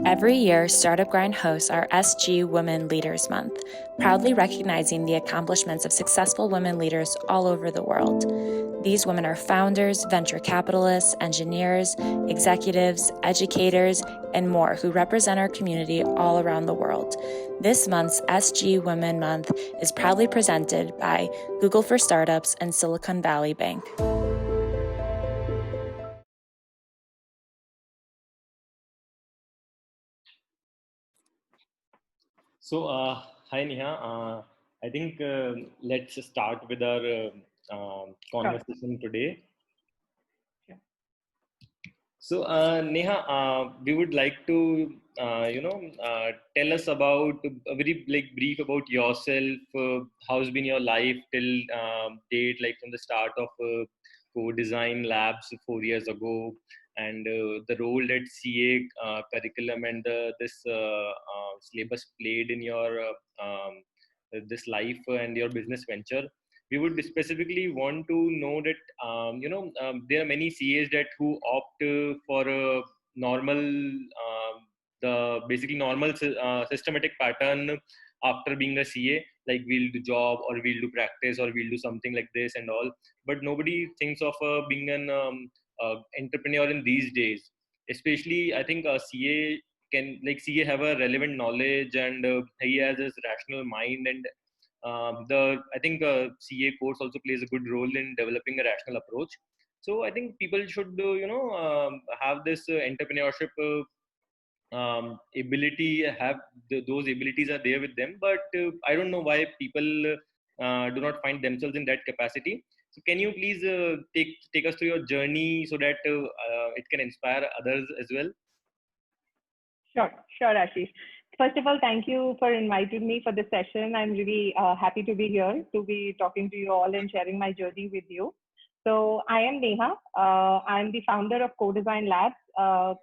Every year, Startup Grind hosts our SG Women Leaders Month, proudly recognizing the accomplishments of successful women leaders all over the world. These women are founders, venture capitalists, engineers, executives, educators, and more who represent our community all around the world. This month's SG Women Month is proudly presented by Google for Startups and Silicon Valley Bank. So, hi Neha. I think let's start with our conversation today. Sure. So, Neha, we would like to, tell us about a very brief about yourself. How's been your life till date, like from the start of co-design labs 4 years ago, and the role that CA curriculum and this syllabus played in your this life and your business venture. We would specifically want to know that there are many CAs that who opt for a normal the basically normal systematic pattern after being a CA, like we'll do job or we'll do practice or we'll do something like this and all, but nobody thinks of being an entrepreneur in these days. Especially I think CA can, like, CA have a relevant knowledge, and he has his rational mind, and the I think CA course also plays a good role in developing a rational approach. So I think people should have this entrepreneurship ability, have those abilities are there with them, but I don't know why people do not find themselves in that capacity. So can you please take us through your journey so that it can inspire others as well? Sure, Ashish. First of all, thank you for inviting me for this session. I'm really happy to be here, to be talking to you all and sharing my journey with you. So I am Neha. I'm the founder of Co-Design Labs.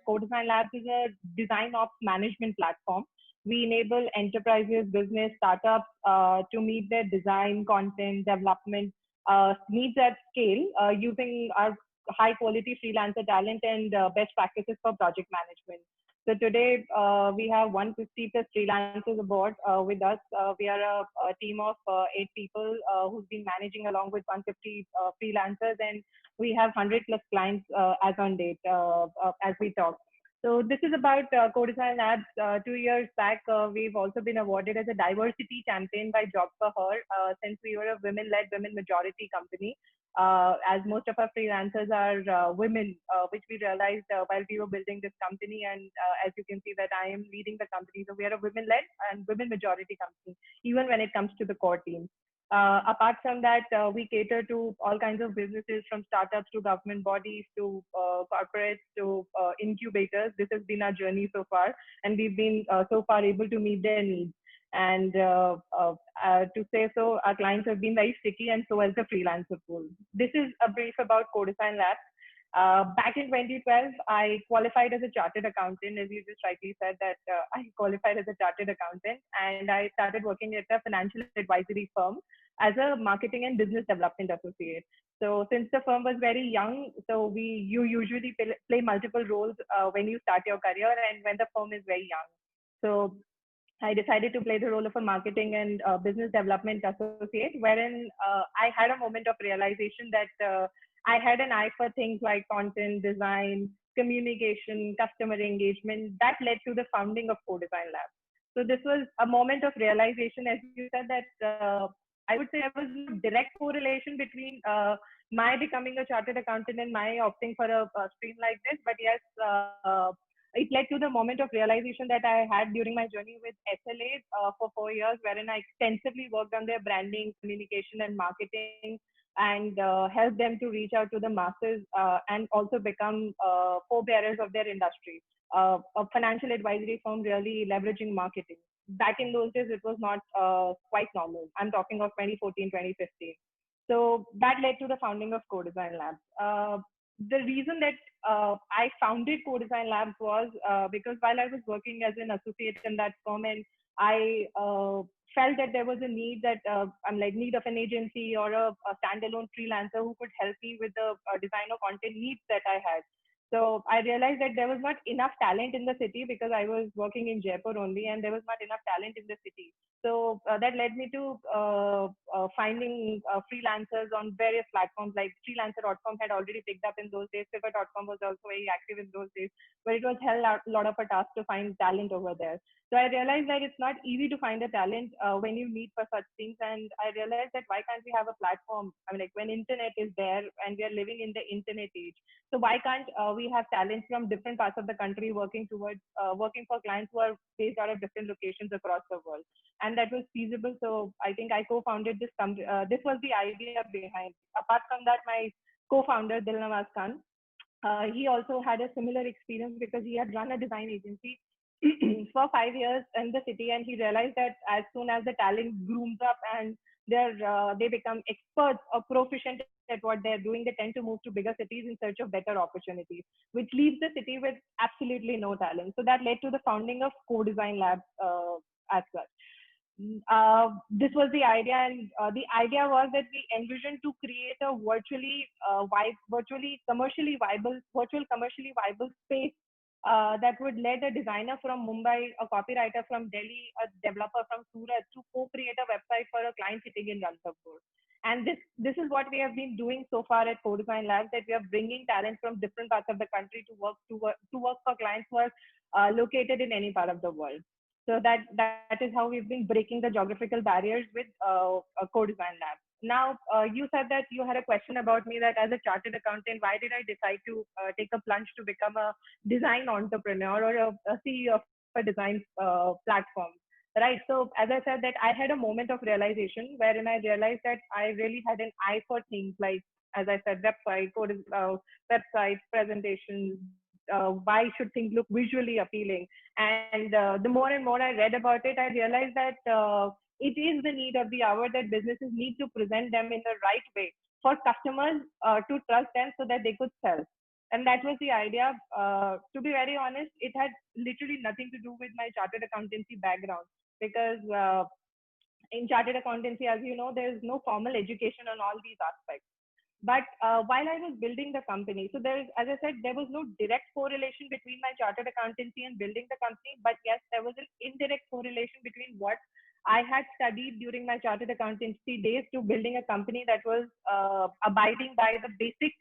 Co-Design Labs is a design ops management platform. We enable enterprises, business, startups to meet their design, content, development needs at scale using our high quality freelancer talent and best practices for project management. So today we have 150 plus freelancers aboard with us. We are a team of 8 people who've been managing along with 150 freelancers, and we have 100 plus clients as on date as we talk. So this is about Co-Design Labs. 2 years back, we've also been awarded as a diversity champion by Job for Her since we were a women-led, women-majority company. As most of our freelancers are women, which we realized while we were building this company. And as you can see that I am leading the company. So we are a women-led and women-majority company, even when it comes to the core team. Apart from that, we cater to all kinds of businesses, from startups to government bodies to corporates to incubators. This has been our journey so far, and we've been so far able to meet their needs. And to say so, our clients have been very sticky, and so has the freelancer pool. This is a brief about Co-Design Labs. Back in 2012, I qualified as a chartered accountant, as you just rightly said that I qualified as a chartered accountant, and I started working at a financial advisory firm as a marketing and business development associate. So since the firm was very young, so you usually play multiple roles when you start your career and when the firm is very young. So I decided to play the role of a marketing and business development associate, wherein I had a moment of realization that I had an eye for things like content, design, communication, customer engagement. That led to the founding of Co-Design Labs. So this was a moment of realization, as you said, that I would say there was no direct correlation between my becoming a chartered accountant and my opting for a stream like this. But yes, it led to the moment of realization that I had during my journey with SLA for 4 years, wherein I extensively worked on their branding, communication, and marketing, and helped them to reach out to the masses and also become forebearers of their industry. A financial advisory firm really leveraging marketing. Back in those days, it was not quite normal. I'm talking of 2014, 2015. So that led to the founding of Co-Design Labs. The reason that I founded Co-Design Labs was because while I was working as an associate in that firm, and I felt that there was a need that I'm like need of an agency or a standalone freelancer who could help me with the design or content needs that I had. So I realized that there was not enough talent in the city because I was working in Jaipur only, and there was not enough talent in the city. So that led me to finding freelancers on various platforms. Like freelancer.com had already picked up in those days. Fiverr.com was also very active in those days, but it was hell a lot of a task to find talent over there. So I realized that it's not easy to find a talent when you need for such things. And I realized that why can't we have a platform? I mean, like when internet is there and we are living in the internet age, so why can't we have talents from different parts of the country working towards working for clients who are based out of different locations across the world? And that was feasible. So I think I co-founded this company. This was the idea behind. Apart from that, my co-founder Dilnawaz Khan, he also had a similar experience because he had run a design agency for 5 years in the city, and he realized that as soon as the talent grooms up and they become experts or proficient at what they're doing, they tend to move to bigger cities in search of better opportunities, which leaves the city with absolutely no talent. So that led to the founding of Co-Design Lab as such. This was the idea, and the idea was that we envisioned to create a virtually commercially viable space that would let a designer from Mumbai, a copywriter from Delhi, a developer from Surat to co-create a website for a client sitting in Ranthambore. And this is what we have been doing so far at Co-Design Labs, that we are bringing talent from different parts of the country to work for clients who are located in any part of the world. So that is how we've been breaking the geographical barriers with a Co-Design Lab. Now, you said that you had a question about me, that as a chartered accountant, why did I decide to take a plunge to become a design entrepreneur or a CEO of a design platform? Right. So as I said, that I had a moment of realization wherein I realized that I really had an eye for things like, as I said, websites, presentations. Why should things look visually appealing? And the more and more I read about it, I realized that it is the need of the hour that businesses need to present them in the right way for customers to trust them so that they could sell. And that was the idea. To be very honest, it had literally nothing to do with my chartered accountancy background, because in chartered accountancy, as you know, there is no formal education on all these aspects. But while I was building the company, so as I said, there was no direct correlation between my chartered accountancy and building the company. But yes, there was an indirect correlation between what I had studied during my chartered accountancy days to building a company that was abiding by the basic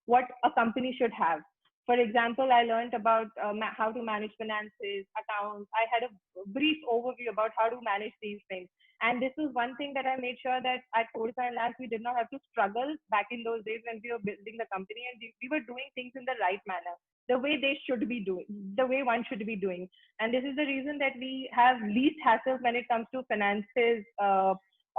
what a company should have. For example, I learned about how to manage finances, accounts. I had a brief overview about how to manage these things. And this was one thing that I made sure that at Co-Design Labs, we did not have to struggle back in those days when we were building the company, and we were doing things in the right manner, the way they should be doing, the way one should be doing. And this is the reason that we have least hassles when it comes to finances,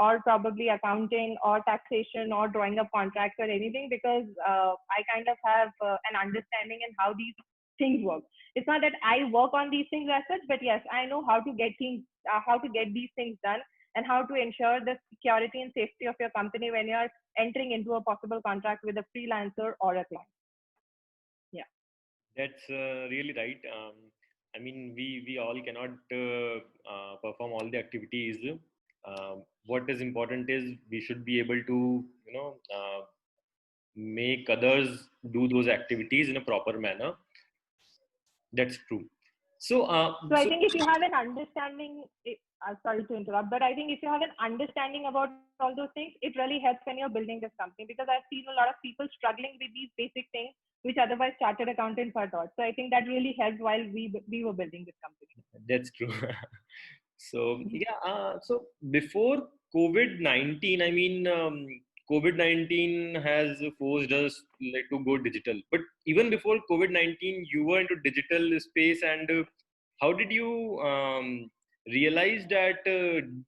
or probably accounting or taxation or drawing up contracts or anything, because I kind of have an understanding in how these things work. It's not that I work on these things as such, but yes, I know how to get these things done, and how to ensure the security and safety of your company when you're entering into a possible contract with a freelancer or a client. Yeah. That's really right. I mean, we all cannot perform all the activities. What is important is we should be able to, make others do those activities in a proper manner. That's true. So, So I think if you have an understanding, sorry to interrupt, but I think if you have an understanding about all those things, it really helps when you're building this company, because I've seen a lot of people struggling with these basic things which otherwise chartered accountants are taught. So I think that really helped while we were building this company. That's true. So yeah, so before COVID-19, I mean, COVID-19 has forced us like to go digital. But even before COVID-19, you were into digital space, and how did you realize that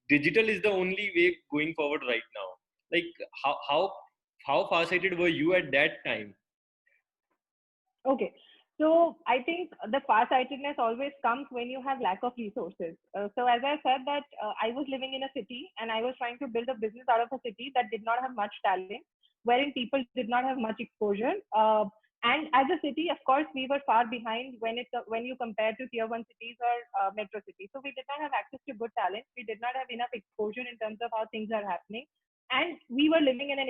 digital is the only way going forward right now? Like how farsighted were you at that time? Okay. So I think the farsightedness always comes when you have lack of resources. So as I said that I was living in a city and I was trying to build a business out of a city that did not have much talent, wherein people did not have much exposure. And as a city, of course, we were far behind when you compare to tier one cities or metro cities. So we did not have access to good talent. We did not have enough exposure in terms of how things are happening. and we were living in an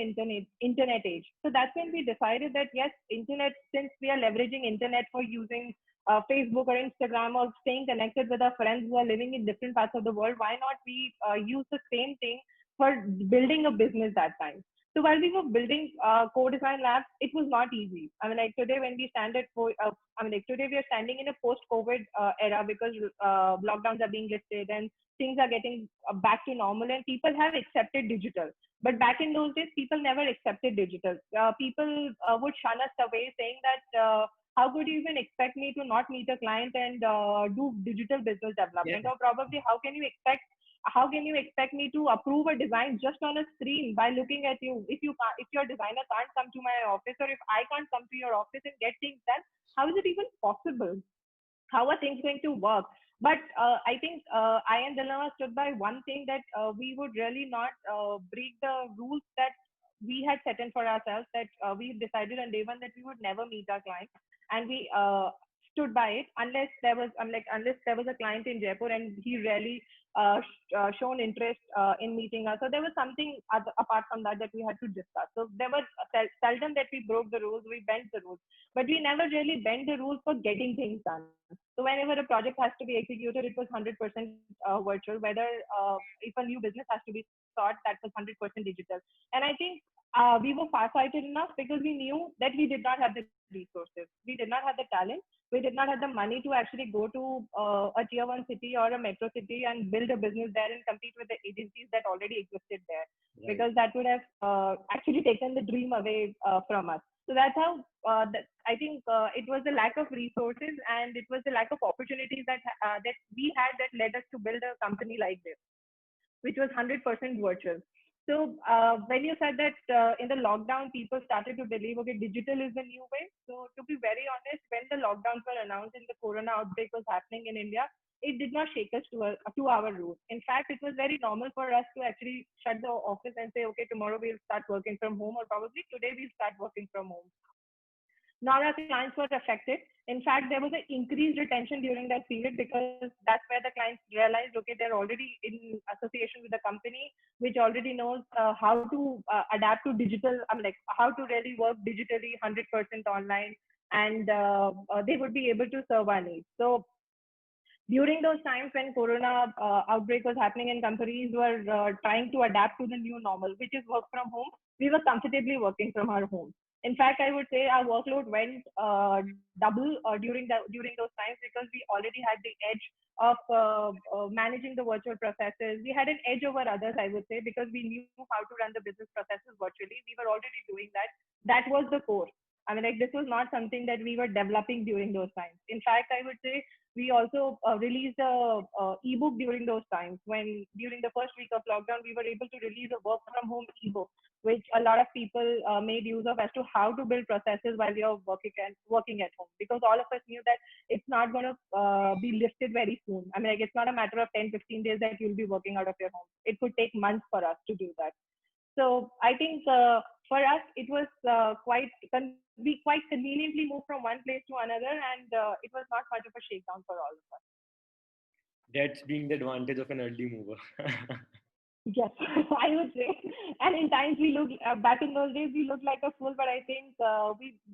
internet age. So that's when we decided that yes, internet, since we are leveraging internet for using Facebook or Instagram or staying connected with our friends who are living in different parts of the world, why not we use the same thing for building a business that time? So while we were building co-design labs, it was not easy. I mean, like today when we stand at, today we are standing in a post-COVID era because lockdowns are being lifted and things are getting back to normal and people have accepted digital. But back in those days, people never accepted digital. People would shun us away, saying that how could you even expect me to not meet a client and do digital business Yeah. development? Or probably how can you expect me to approve a design just on a screen by looking at you? If your designer can't come to my office, or if I can't come to your office and get things done, how is it even possible? How are things going to work? But I think I and Dilema stood by one thing, that we would really not break the rules that we had set in for ourselves, that we decided on day one that we would never meet our clients, and we stood by it unless there was unless there was a client in Jaipur and he really shown interest in meeting us. So there was something apart from that that we had to discuss. So there was seldom that we broke the rules, we bent the rules, but we never really bent the rules for getting things done. So whenever a project has to be executed, it was 100% virtual. Whether if a new business has to be sought, that was 100% digital. And I think we were far-sighted enough because we knew that we did not have the resources, we did not have the talent, we did not have the money to actually go to a tier one city or a metro city and build a business there and compete with the agencies that already existed there, Right. because that would have actually taken the dream away from us. So that's how I think it was the lack of resources and it was the lack of opportunities that we had that led us to build a company like this, which was 100% virtual. So when you said that in the lockdown, people started to believe, okay, digital is the new way. So to be very honest, when the lockdowns were announced and the corona outbreak was happening in India, it did not shake us to our roots. In fact, it was very normal for us to actually shut the office and say, okay, tomorrow we'll start working from home, or probably today we'll start working from home. None of our clients were affected. In fact, there was an increased retention during that period because that's where the clients realized, okay, they're already in association with the company, which already knows how to adapt to digital. Like how to really work digitally, 100% online, and they would be able to serve our needs. So during those times when corona outbreak was happening and companies were trying to adapt to the new normal, which is work from home, we were comfortably working from our homes. In fact, I would say our workload went double during those times because we already had the edge of managing the virtual processes. We had an edge over others, I would say, because we knew how to run the business processes virtually. We were already doing that. That was the core. I mean, like this was not something that we were developing during those times. In fact, I would say we also released a ebook during those times. When during the first week of lockdown, we were able to release a work from home ebook, which a lot of people made use of as to how to build processes while you're working at home, because all of us knew that it's not going to be lifted very soon. I mean, like it's not a matter of 10-15 days that you'll be working out of your home. It could take months for us to do that. So I think for us, it was we quite conveniently moved from one place to another, and it was not much of a shakedown for all of us. That's being the advantage of an early mover. Yes, I would say. And in times we look back in those days, we looked like a fool, but I think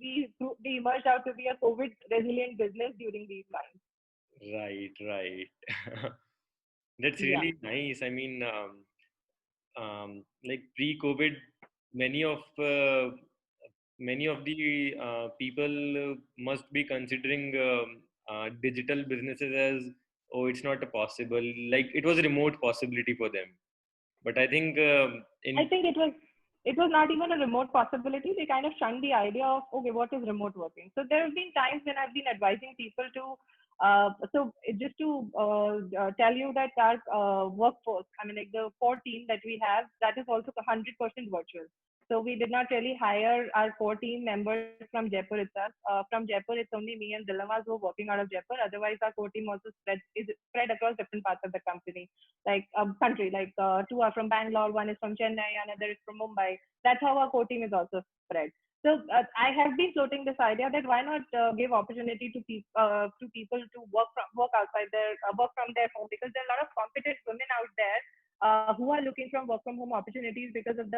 we emerged out to be a COVID resilient business during these times. Right, right. That's Yeah. really nice. I mean, like pre-COVID, many of uh, many of the people must be considering digital businesses as, oh, it's not a possible. Like it was a remote possibility for them. But I think I in think it was not even a remote possibility. They kind of shunned the idea of, okay, what is remote working? So there have been times when I've been advising people to just to tell you that our workforce, I mean, like the core team that we have, that is also 100% virtual. So we did not really hire our core team members from Jaipur itself. From Jaipur, it's only me and Dilamas who are working out of Jaipur. Otherwise, our core team also is spread across different parts of the company, like country. Like two are from Bangalore, one is from Chennai, another is from Mumbai. That's how our core team is also spread. So I have been floating this idea that why not give opportunity to people to work outside their work from their home, because there are a lot of competent women out there who are looking from work from home opportunities because of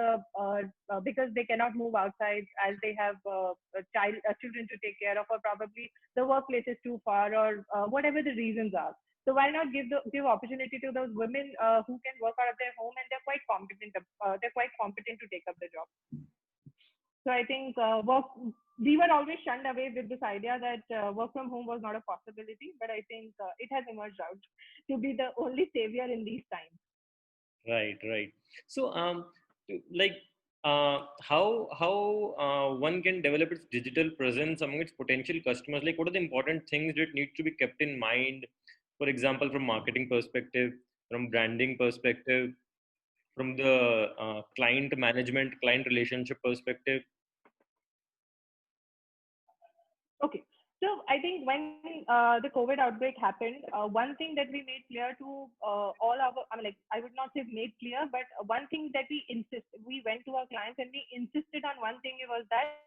because they cannot move outside as they have children to take care of, or probably the workplace is too far, or whatever the reasons are. So why not give opportunity to those women who can work out of their home, and they're quite competent. They're quite competent to take up the job. So I think we were always shunned away with this idea that work from home was not a possibility, but I think it has emerged out to be the only savior in these times. Right. So, like, how one can develop its digital presence among its potential customers? Like, what are the important things that need to be kept in mind? For example, from marketing perspective, from branding perspective, from the client management, client relationship perspective. Okay. So I think when the COVID outbreak happened, one thing that we made clear to all our, I mean, like, I would not say made clear, but one thing that we went to our clients and we insisted on one thing was that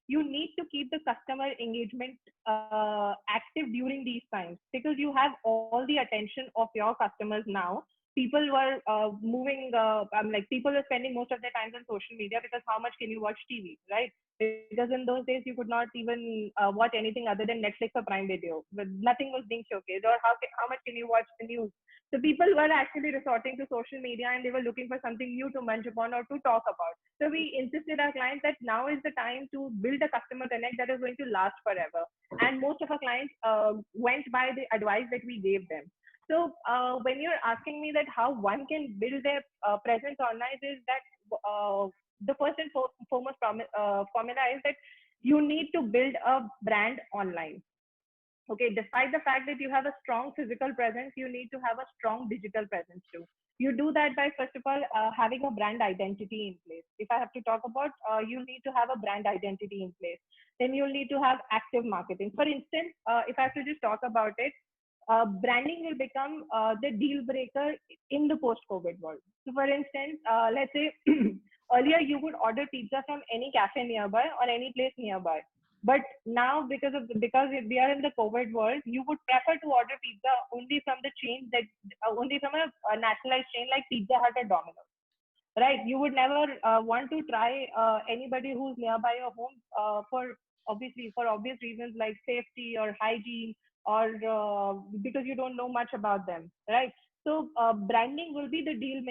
you need to keep the customer engagement active during these times, because you have all the attention of your customers now. People were moving, like, people were spending most of their time on social media, because how much can you watch TV, right? Because in those days you could not even watch anything other than Netflix or Prime Video, but nothing was being showcased. Or how much can you watch the news? So people were actually resorting to social media, and they were looking for something new to munch upon or to talk about. So we insisted our clients that now is the time to build a customer connect that is going to last forever. And most of our clients went by the advice that we gave them. So when you're asking me that how one can build their presence online, is that the first and foremost formula is that you need to build a brand online. Okay, despite the fact that you have a strong physical presence, you need to have a strong digital presence too. You do that by, first of all, having a brand identity in place. If I have to talk about, you need to have a brand identity in place. Then you'll need to have active marketing. For instance, if I have to just talk about it, branding will become the deal breaker in the post-COVID world. So, for instance, let's say earlier you would order pizza from any cafe nearby or any place nearby, but now because we are in the COVID world, you would prefer to order pizza only from the chain that only from a nationalized chain like Pizza Hut or Domino's, right? You would never want to try anybody who's nearby your home for obvious reasons like safety or hygiene, or because you don't know much about them, right? So branding will be the deal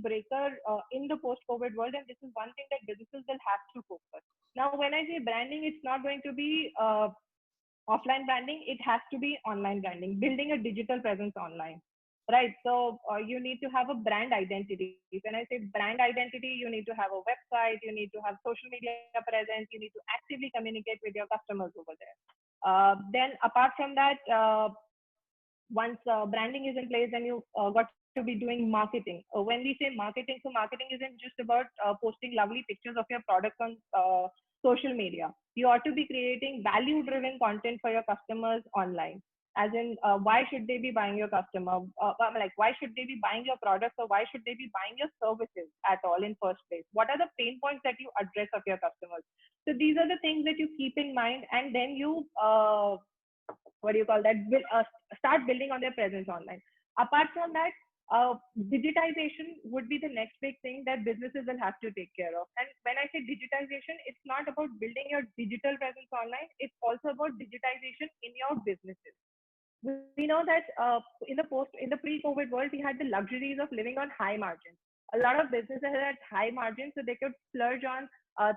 breaker in the post-COVID world, and this is one thing that businesses will have to focus. Now, when I say branding, it's not going to be offline branding, it has to be online branding, building a digital presence online, right? So you need to have a brand identity. When I say brand identity, you need to have a website, you need to have social media presence, you need to actively communicate with your customers over there. Then apart from that, once branding is in place, then you got to be doing marketing. When we say marketing, so marketing isn't just about posting lovely pictures of your products on social media. You ought to be creating value driven content for your customers online. As in, why should they be buying your like, why should they be buying your products, or why should they be buying your services at all in first place? What are the pain points that you address of your customers? So these are the things that you keep in mind, and then you what do you call that? Start building on their presence online. Apart from that, digitization would be the next big thing that businesses will have to take care of. And when I say digitization, it's not about building your digital presence online. It's also about digitization in your businesses. We know that in the pre-COVID world, we had the luxuries of living on high margins. A lot of businesses had high margins, so they could splurge on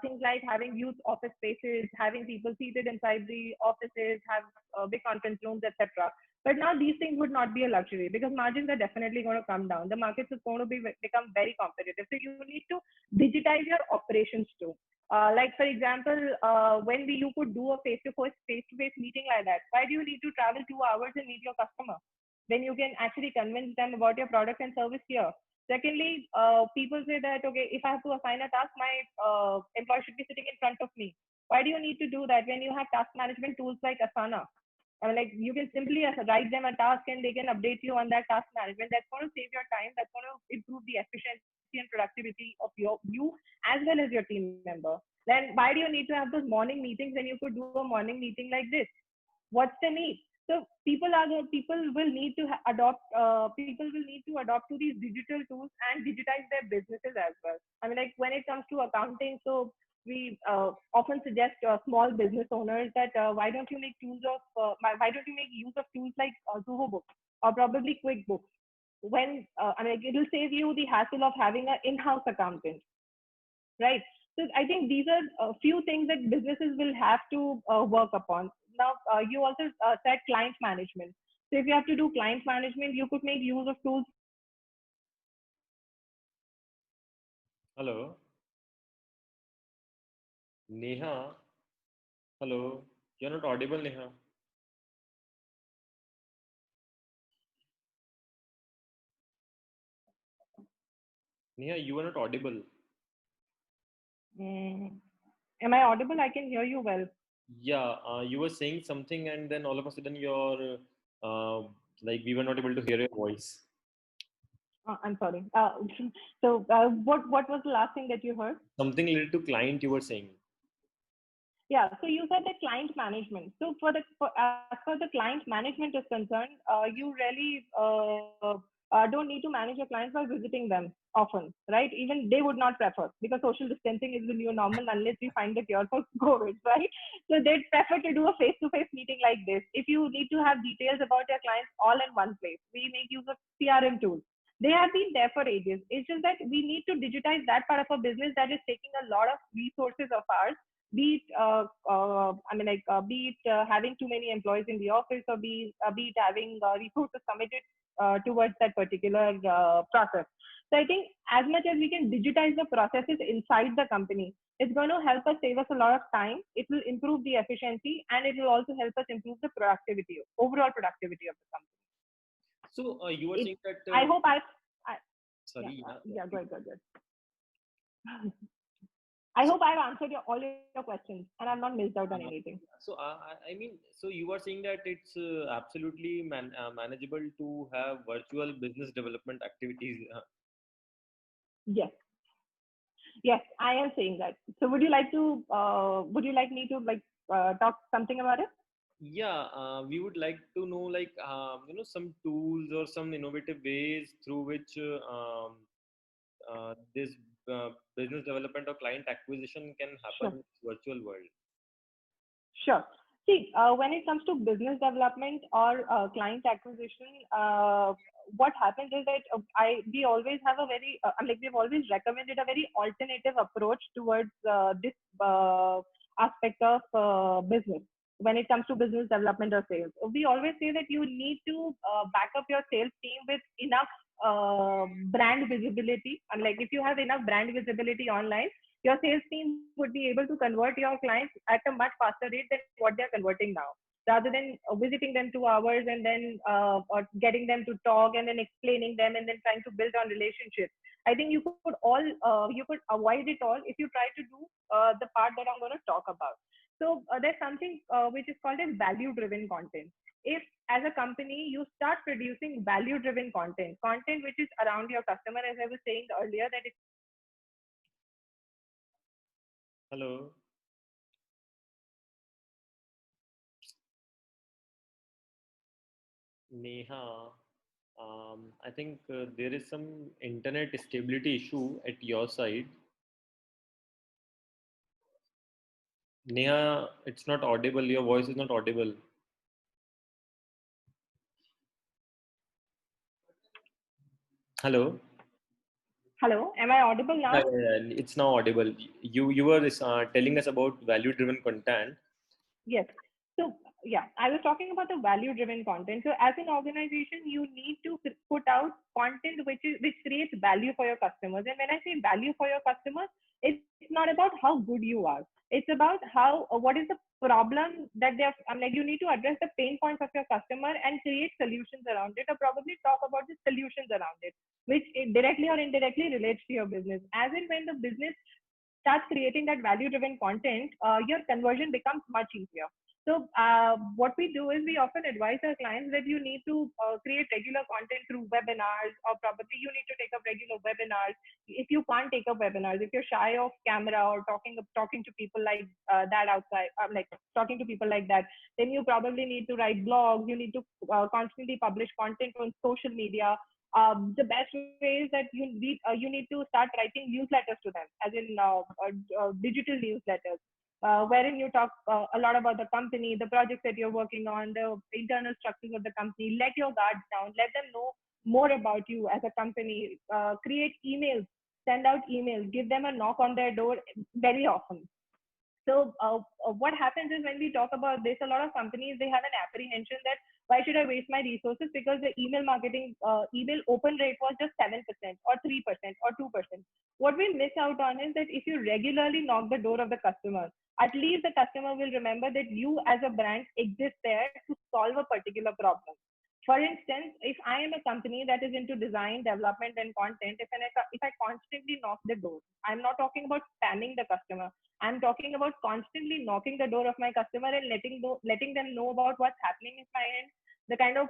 things like having youth office spaces, having people seated inside the offices, have big conference rooms, etc. But now these things would not be a luxury, because margins are definitely going to come down. The markets is going to become very competitive. So you need to digitize your operations too. Like, for example, when you could do a face-to-face meeting like that, why do you need to travel 2 hours and meet your customer? Then you can actually convince them about your product and service here. Secondly, people say that, okay, if I have to assign a task, my employee should be sitting in front of me. Why do you need to do that when you have task management tools like Asana? I mean, like, you can simply write them a task and they can update you on that task management. That's going to save your time. That's going to improve the efficiency and productivity of you as well as your team member. Then why do you need to have those morning meetings when you could do a morning meeting like this? What's the need? So people will need to adopt people will need to adopt to these digital tools and digitize their businesses as well. I mean, like when it comes to accounting, so we often suggest small business owners that why don't you make why don't you make use of tools like Zoho Books or probably QuickBooks, when I mean, it will save you the hassle of having an in-house accountant, right? So I think these are a few things that businesses will have to work upon. Now, you also said client management. So if you have to do client management, you could make use of tools. Hello, Neha. Hello, you're not audible, Neha. Neha, you are not audible. Mm, am I audible? I can hear you well. Yeah, you were saying something, and then all of a sudden, uh, like we were not able to hear your voice. I'm sorry. What was the last thing that you heard? Something related to client, you were saying. Yeah, so you said the client management. So as far the client management is concerned, you really don't need to manage your clients by visiting them often, right? Even they would not prefer, because social distancing is the new normal unless we find the cure for COVID, right? So they'd prefer to do a face-to-face meeting like this. If you need to have details about your clients all in one place, we make use of CRM tools. They have been there for ages. It's just that we need to digitize that part of our business that is taking a lot of resources of ours, be it having too many employees in the office, or be it having resources committed towards that particular process. So I think as much as we can digitize the processes inside the company, it's going to help us save us a lot of time. It will improve the efficiency, and it will also help us improve the productivity, overall productivity of the company. So you were It, saying that. I hope I yeah, Sorry. yeah, go ahead, go ahead. I hope I've answered all your questions and I've not missed out on Uh, anything. so I mean, so you were saying that it's absolutely manageable to have virtual business development activities. Yes, yes, I am saying that. So would you like me to talk something about it? Yeah, we would like to know, like, some tools or some innovative ways through which this business development or client acquisition can happen Sure. in this virtual world. Sure. See, when it comes to business development or client acquisition, what happens is that we always have a very we've always recommended a very alternative approach towards this aspect of business. When it comes to business development or sales, we always say that you need to back up your sales team with enough brand visibility. And like if you have enough brand visibility online, your sales team would be able to convert your clients at a much faster rate than what they're converting now. Rather than visiting them 2 hours and then or getting them to talk and then explaining them and then trying to build on relationships, I think you could avoid it all if you try to do the part that I'm going to talk about. So there's something which is called as value-driven content. If as a company you start producing value-driven content which is around your customer, as I was saying earlier, that it's Hello, Neha. I think there is some internet stability issue at your side. Neha, it's not audible. Your voice is not audible. Hello. hello, am I audible Yeah, now? yeah, yeah, it's now audible. You were telling us about value-driven content. Yes. So yeah, I was talking about the value-driven content. So as an organization, you need to put out content which creates value for your customers. And when I say value for your customers, it's not about how good you are. It's about how what is the problem that they're. I'm like, you need to address the pain points of your customer and create solutions around it, or probably talk about the solutions around it, which directly or indirectly relates to your business. As in when the business starts creating that value driven content, your conversion becomes much easier. So what we do is we often advise our clients that you need to create regular content through webinars, or probably you need to take up regular webinars. If you can't take up webinars, if you're shy of camera or talking to people like that outside, like talking to people like that, then you probably need to write blogs. You need to constantly publish content on social media. The best way is that you need to start writing newsletters to them, as in digital newsletters, wherein you talk a lot about the company, the projects that you're working on, the internal structures of the company. Let your guards down. Let them know more about you as a company. Create emails, send out emails, give them a knock on their door very often. So what happens is, when we talk about this, a lot of companies, they have an apprehension that why should I waste my resources, because the email marketing, email open rate was just 7% or 3% or 2%. What we miss out on is that if you regularly knock the door of the customer, at least the customer will remember that you as a brand exist there to solve a particular problem. For instance, if I am a company that is into design, development, and content, if I constantly knock the door, I'm not talking about spamming the customer. I'm talking about constantly knocking the door of my customer and letting them know about what's happening in my end, the kind of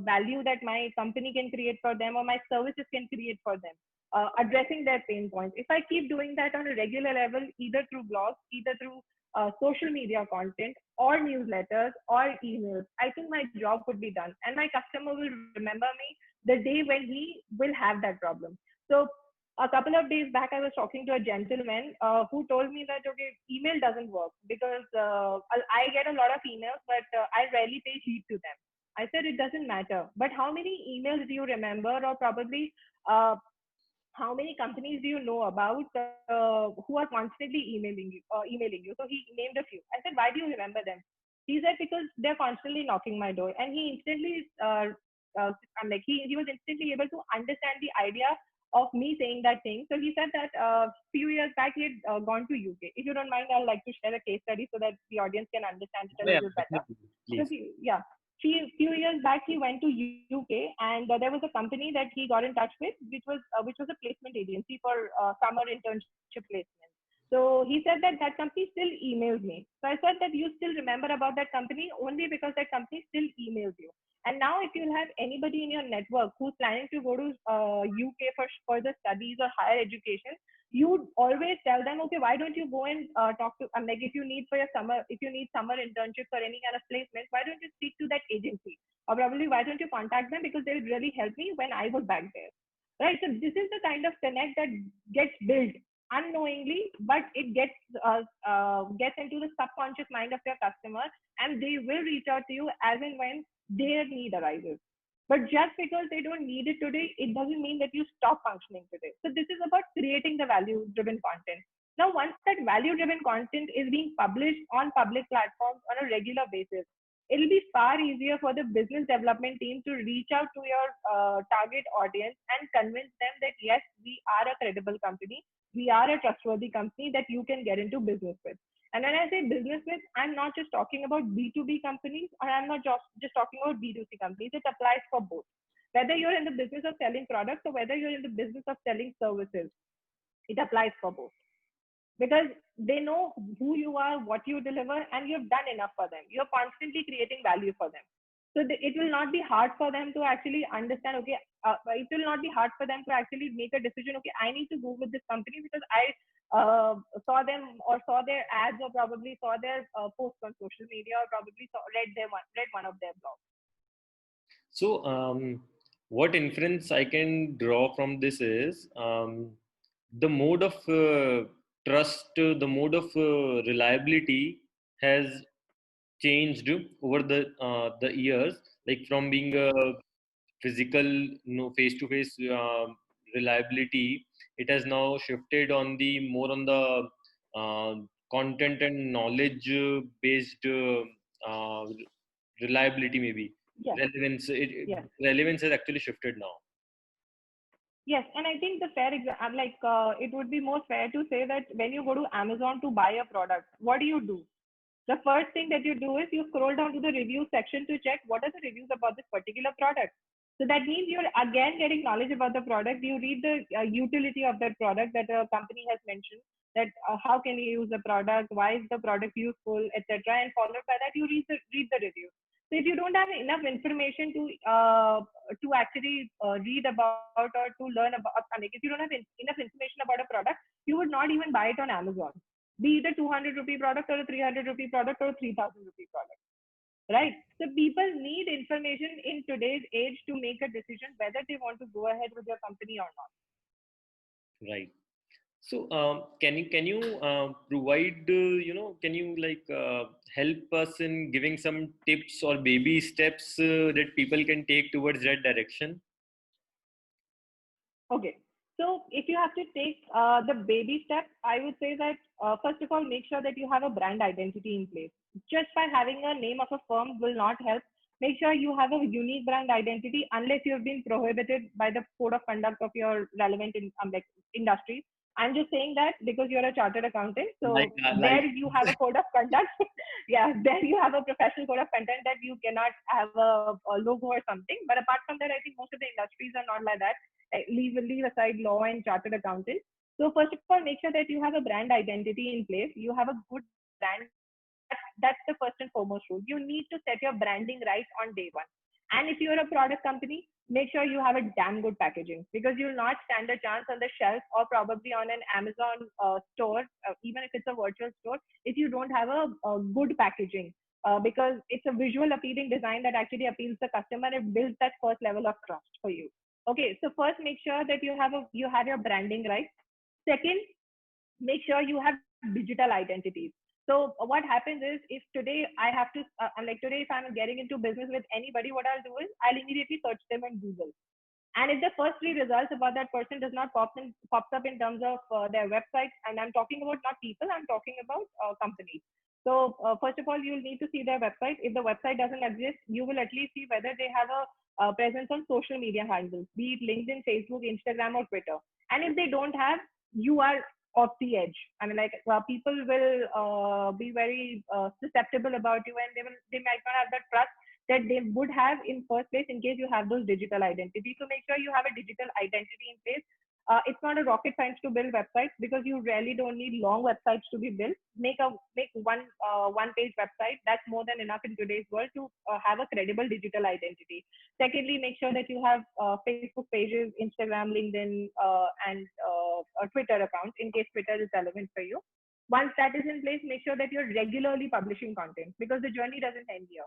value that my company can create for them or my services can create for them, addressing their pain points. If I keep doing that on a regular level, either through blogs, either through social media content or newsletters or emails, I think my job could be done. And my customer will remember me the day when he will have that problem. So a couple of days back, I was talking to a gentleman who told me that, okay, email doesn't work because I get a lot of emails, but I rarely pay heed to them. I said, it doesn't matter. But how many emails do you remember, or probably uh, how many companies do you know about who are constantly emailing you? So he named a few. I said, why do you remember them? He said, because they're constantly knocking my door. And he instantly, I'm like, he was instantly able to understand the idea of me saying that thing. So he said that a few years back he had gone to UK. If you don't mind, I'd like to share a case study so that the audience can understand it a Yeah, little better. definitely. So Please. yeah, few years back he went to UK, and there was a company that he got in touch with, which was a placement agency for summer internship placement. So he said that that company still emails me. So I said that you still remember about that company only because that company still emails you. And now, if you have anybody in your network who's planning to go to UK for further studies or higher education, you always tell them, okay, why don't you go and talk to, like, if you need summer internships or any kind of placement, why don't you speak to that agency? Or probably, why don't you contact them, because they would really help me when I was back there. Right. So this is the kind of connect that gets built unknowingly, but it gets into the subconscious mind of your customer, and they will reach out to you as and when their need arises. But just because they don't need it today, it doesn't mean that you stop functioning today. So this is about creating the value-driven content. Now, once that value-driven content is being published on public platforms on a regular basis, it'll be far easier for the business development team to reach out to your target audience and convince them that yes, we are a credible company, we are a trustworthy company that you can get into business with. And when I say business with, I'm not just talking about B2B companies, or I'm not just talking about B2C companies. It applies for both. Whether you're in the business of selling products or whether you're in the business of selling services, it applies for both, because they know who you are, what you deliver, and you've done enough for them. You're constantly creating value for them. So it will not be hard for them to actually understand, okay, it will not be hard for them to actually make a decision, okay, I need to go with this company because I saw them or saw their ads, or probably saw their posts on social media, or probably read one of their blogs. So, what inference I can draw from this is the mode of trust, the mode of reliability has changed over the years, like from being a physical, face-to-face reliability. It has now shifted on the more on the content and knowledge based reliability, maybe Yes. relevance. Yes. Relevance has actually shifted now. Yes, and I think the it would be more fair to say that when you go to Amazon to buy a product, what do? The first thing that you do is you scroll down to the review section to check what are the reviews about this particular product. So that means you're again getting knowledge about the product. You read the utility of that product that a company has mentioned, that how can you use the product, why is the product useful, etc. And followed by that, you read the review. So if you don't have enough information to actually read about or to learn about, like if you don't have enough information about a product, you would not even buy it on Amazon. Be it a 200 rupee product or a 300 rupee product or a 3000 rupee product, right? So people need information in today's age to make a decision whether they want to go ahead with your company or not. Right. So, can you provide can you help us in giving some tips or baby steps that people can take towards that direction? Okay. So if you have to take the baby steps, I would say that first of all, make sure that you have a brand identity in place. Just by having a name of a firm will not help. Make sure you have a unique brand identity unless you have been prohibited by the code of conduct of your relevant industry. I'm just saying that because you're a chartered accountant. So Like there you have a code of conduct. Yeah, there you have a professional code of conduct that you cannot have a logo or something. But apart from that, I think most of the industries are not like that. Leave aside law and chartered accountant. So first of all, make sure that you have a brand identity in place. You have a good brand. That's the first and foremost rule. You need to set your branding right on day one. And if you're a product company, make sure you have a damn good packaging, because you'll not stand a chance on the shelf or probably on an Amazon store, even if it's a virtual store, if you don't have a good packaging. Because it's a visual appealing design that actually appeals the customer and builds that first level of trust for you. Okay, so first make sure that you have your branding right. Second, make sure you have digital identities. So what happens is, if today I have to, today if I'm getting into business with anybody, what I'll do is I'll immediately search them in Google. And if the first three results about that person does not pops up in terms of their website, and I'm talking about not people, I'm talking about companies. So first of all, you'll need to see their website. If the website doesn't exist, you will at least see whether they have a presence on social media handles, be it LinkedIn, Facebook, Instagram, or Twitter. And if they don't have, you are off the edge. I mean, people will be very susceptible about you, and they might not have that trust that they would have in first place in case you have those digital identities. So make sure you have a digital identity in place. It's not a rocket science to build websites, because you really don't need long websites to be built. Make one page website. That's more than enough in today's world to have a credible digital identity. Secondly, make sure that you have Facebook pages, Instagram, LinkedIn, and a Twitter account in case Twitter is relevant for you. Once that is in place, make sure that you're regularly publishing content, because the journey doesn't end here.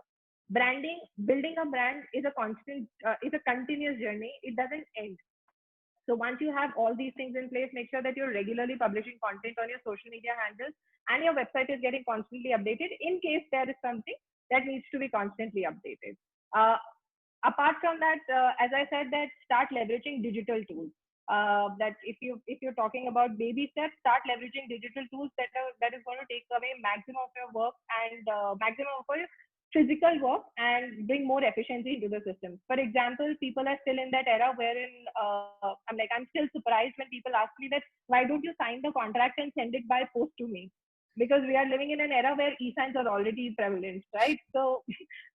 Building a brand is a continuous journey. It doesn't end. So once you have all these things in place, make sure that you're regularly publishing content on your social media handles, and your website is getting constantly updated in case there is something that needs to be constantly updated. Apart from that, as I said, that start leveraging digital tools. That if you're talking about baby steps, start leveraging digital tools that is going to take away maximum of your work and maximum of your physical work, and bring more efficiency into the system. For example, people are still in that era wherein I'm still surprised when people ask me that why don't you sign the contract and send it by post to me? Because we are living in an era where e-signs are already prevalent, right? So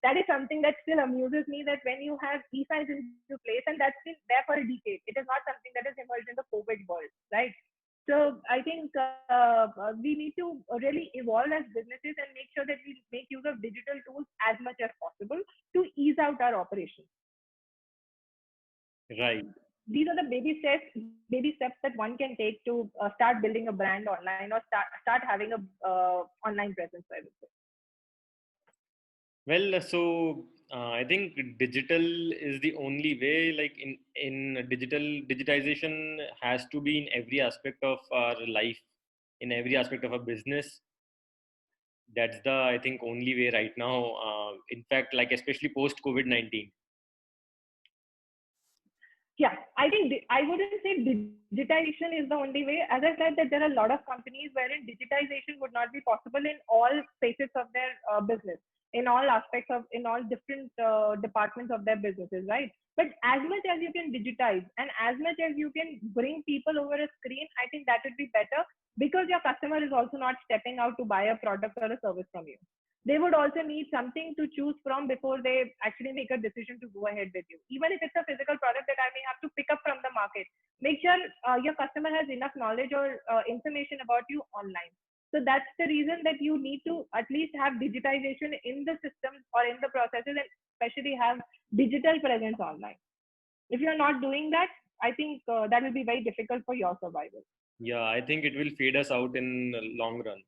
that is something that still amuses me, that when you have e-signs into place, and that's been there for a decade, it is not something that has emerged in the COVID world, right? So I think we need to really evolve as businesses and make sure that we make use of digital tools as much as possible to ease out our operations. Right. These are the baby steps that one can take to start building a brand online, or start having a online presence, I would say. Well, so I think digital is the only way. Like in digitization has to be in every aspect of our life, in every aspect of our business. That's the, I think, only way right now. In fact, like especially post COVID-19. Yeah, I think I wouldn't say digitization is the only way. As I said, that there are a lot of companies wherein digitization would not be possible in all facets of their business, in all aspects in all different departments of their businesses, right? But as much as you can digitize and as much as you can bring people over a screen, I think that would be better, because your customer is also not stepping out to buy a product or a service from you. they would also need something to choose from before they actually make a decision to go ahead with you. Even if it's a physical product that I may have to pick up from the market, make sure your customer has enough knowledge or information about you online. So that's the reason that you need to at least have digitization in the systems or in the processes, and especially have digital presence online. If you're not doing that, I think that will be very difficult for your survival. Yeah, I think it will fade us out in the long run.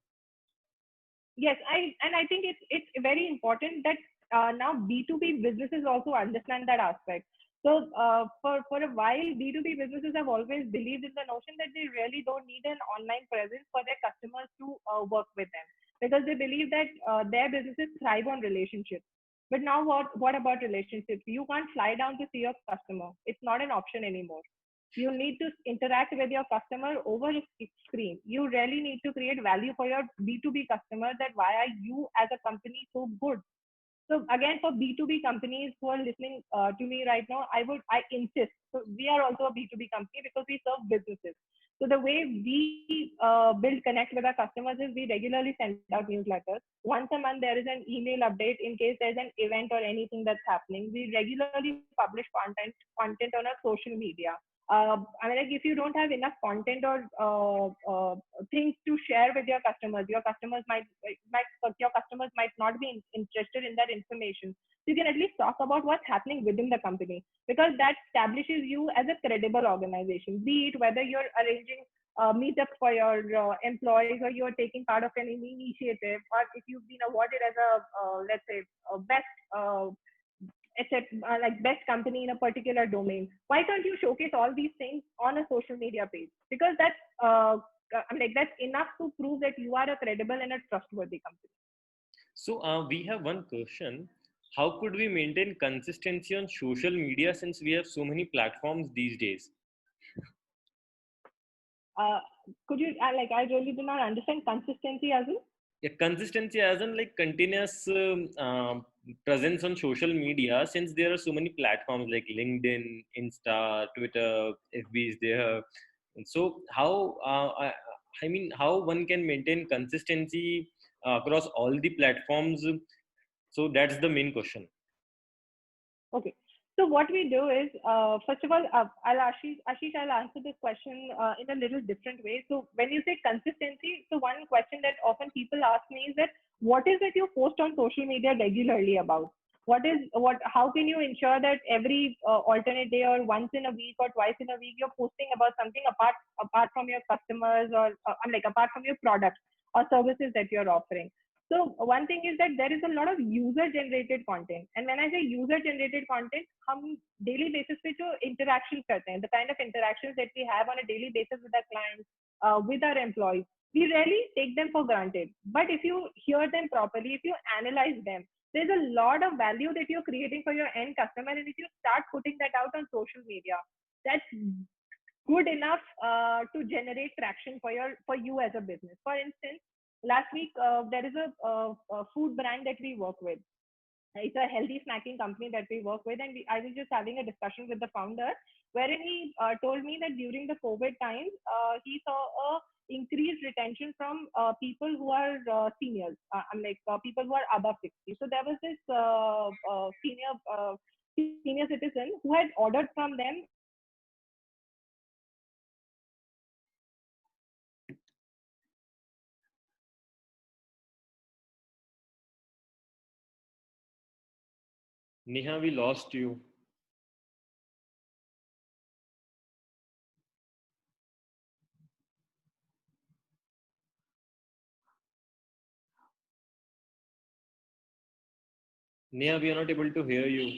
Yes, I think it's very important that now B2B businesses also understand that aspect. So for a while, B2B businesses have always believed in the notion that they really don't need an online presence for their customers to work with them, because they believe that their businesses thrive on relationships. But now what about relationships? You can't fly down to see your customer. It's not an option anymore. You need to interact with your customer over a screen. You really need to create value for your B2B customer, that why are you as a company so good. So again, for B2B companies who are listening to me right now, I insist. So we are also a B2B company because we serve businesses. So the way we build connect with our customers is we regularly send out newsletters. Once a month, there is an email update in case there's an event or anything that's happening. We regularly publish content on our social media. I mean, like, if you don't have enough content or things to share with your customers might not be interested in that information. So you can at least talk about what's happening within the company, because that establishes you as a credible organization. Be it whether you're arranging meetups for your employees, or you're taking part of an initiative, or if you've been awarded as a let's say a best like best company in a particular domain. Why can't you showcase all these things on a social media page? Because that's enough to prove that you are a credible and a trustworthy company. So we have one question. How could we maintain consistency on social media since we have so many platforms these days? Could you I really do not understand consistency as in? Yeah, consistency as in like continuous presence on social media, since there are so many platforms like LinkedIn, Insta, Twitter, FB is there. And so how I mean, how one can maintain consistency across all the platforms? So that's the main question. Okay. So what we do is, first of all, Ashish, I'll answer this question in a little different way. So when you say consistency, so one question that often people ask me is that what is it you post on social media regularly about? How can you ensure that every alternate day or once in a week or twice in a week, you're posting about something apart from your customers, or apart from your products or services that you're offering? So one thing is that there is a lot of user generated content. And when I say user generated content, हम daily basis पे जो interactions करते हैं, the kind of interactions that we have on a daily basis with our clients, with our employees, we rarely take them for granted. But if you hear them properly, if you analyze them, there's a lot of value that you're creating for your end customer. And if you start putting that out on social media, that's good enough to generate traction for you as a business. For instance, last week there is a food brand that we work with. It's a healthy snacking company that we work with, and I was just having a discussion with the founder, wherein he told me that during the COVID times, he saw a increased retention from people who are seniors, people who are above 60. So there was this senior citizen who had ordered from them. Neha, we lost you. Neha, we are not able to hear you.